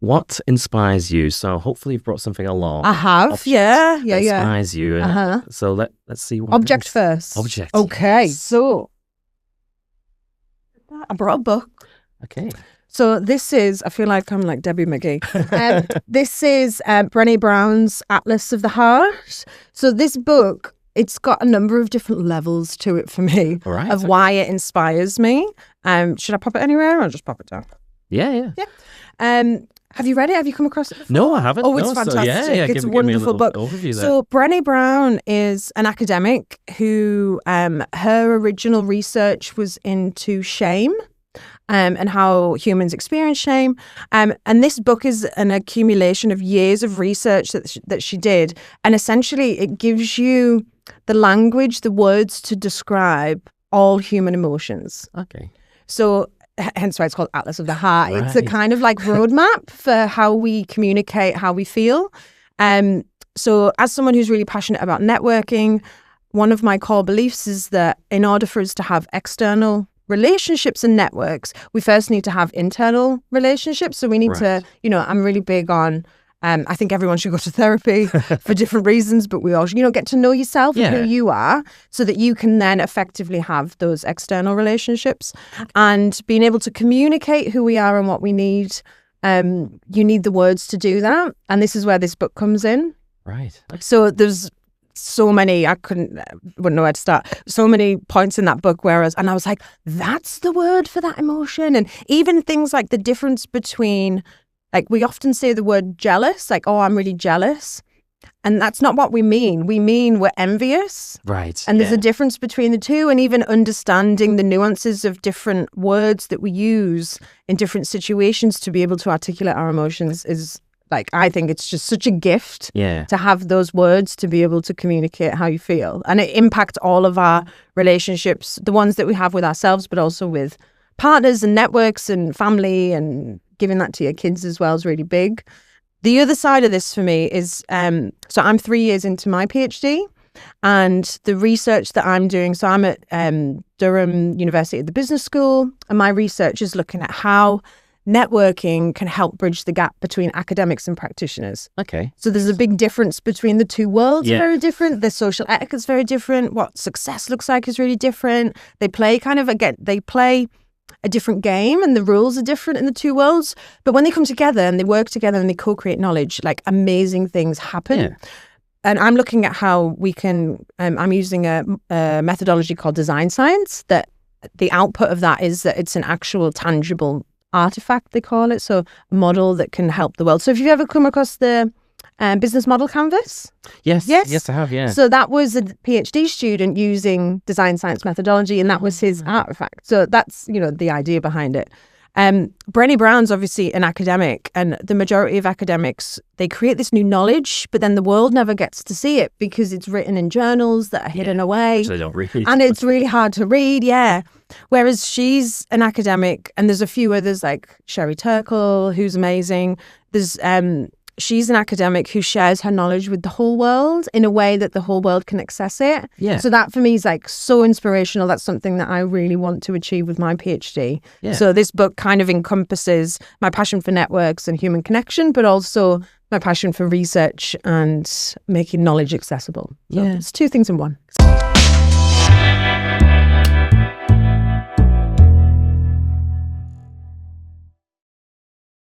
What inspires you? So hopefully you've brought something along. I have, yeah. That inspires you. So let's see what Object first. Object. Okay, yes. so I brought a book. Okay. So this is, I feel like I'm like Debbie McGee. This is Brené Brown's Atlas of the Heart. So this book, it's got a number of different levels to it for me of why it inspires me. Should I pop it anywhere or just pop it down? Yeah. Have you read it? Have you come across it before? No, I haven't. Oh, it's fantastic. It's a wonderful book. Overview there. So Brené Brown is an academic who her original research was into shame. And how humans experience shame. And this book is an accumulation of years of research that she did. And essentially, it gives you the language, the words to describe all human emotions. Okay. So hence why it's called Atlas of the Heart. Right. It's a kind of like roadmap for how we communicate, how we feel. So as someone who's really passionate about networking, one of my core beliefs is that in order for us to have external relationships and networks, we first need to have internal relationships. So we need to, I'm really big on, I think everyone should go to therapy for different reasons, but we all should, get to know yourself and who you are so that you can then effectively have those external relationships. And being able to communicate who we are and what we need, you need the words to do that. And this is where this book comes in. Right. So there's so many, wouldn't know where to start. So many points in that book, and I was like, that's the word for that emotion. And even things like the difference between, like we often say the word jealous, like, oh, I'm really jealous. And that's not what we mean. We mean we're envious. Right. And there's a difference between the two, and even understanding the nuances of different words that we use in different situations to be able to articulate our emotions is, like, I think it's just such a gift to have those words to be able to communicate how you feel. And it impacts all of our relationships, the ones that we have with ourselves, but also with partners and networks and family, and giving that to your kids as well is really big. The other side of this for me is, so I'm 3 years into my PhD, and the research that I'm doing, so I'm at Durham University at the Business School, and my research is looking at how networking can help bridge the gap between academics and practitioners. Okay. So there's a big difference between the two worlds, very different. The social etiquette's very different. What success looks like is really different. They play a different game, and the rules are different in the two worlds. But when they come together and they work together and they co-create knowledge, like amazing things happen. Yeah. And I'm looking at how we can, I'm using a methodology called design science, that the output of that is that it's an actual tangible artifact, they call it, so a model that can help the world. So if you've ever come across the business model canvas? Yes, I have, yeah. So that was a PhD student using design science methodology, and that was his artifact. So that's, the idea behind it. Brené Brown's obviously an academic, and the majority of academics, they create this new knowledge, but then the world never gets to see it because it's written in journals that are hidden away. Which they don't read. And it's really hard to read, Whereas she's an academic, and there's a few others like Sherry Turkle, who's amazing. There's she's an academic who shares her knowledge with the whole world in a way that the whole world can access it. Yeah. So that for me is like so inspirational. That's something that I really want to achieve with my PhD. Yeah. So this book kind of encompasses my passion for networks and human connection, but also my passion for research and making knowledge accessible. So it's two things in one.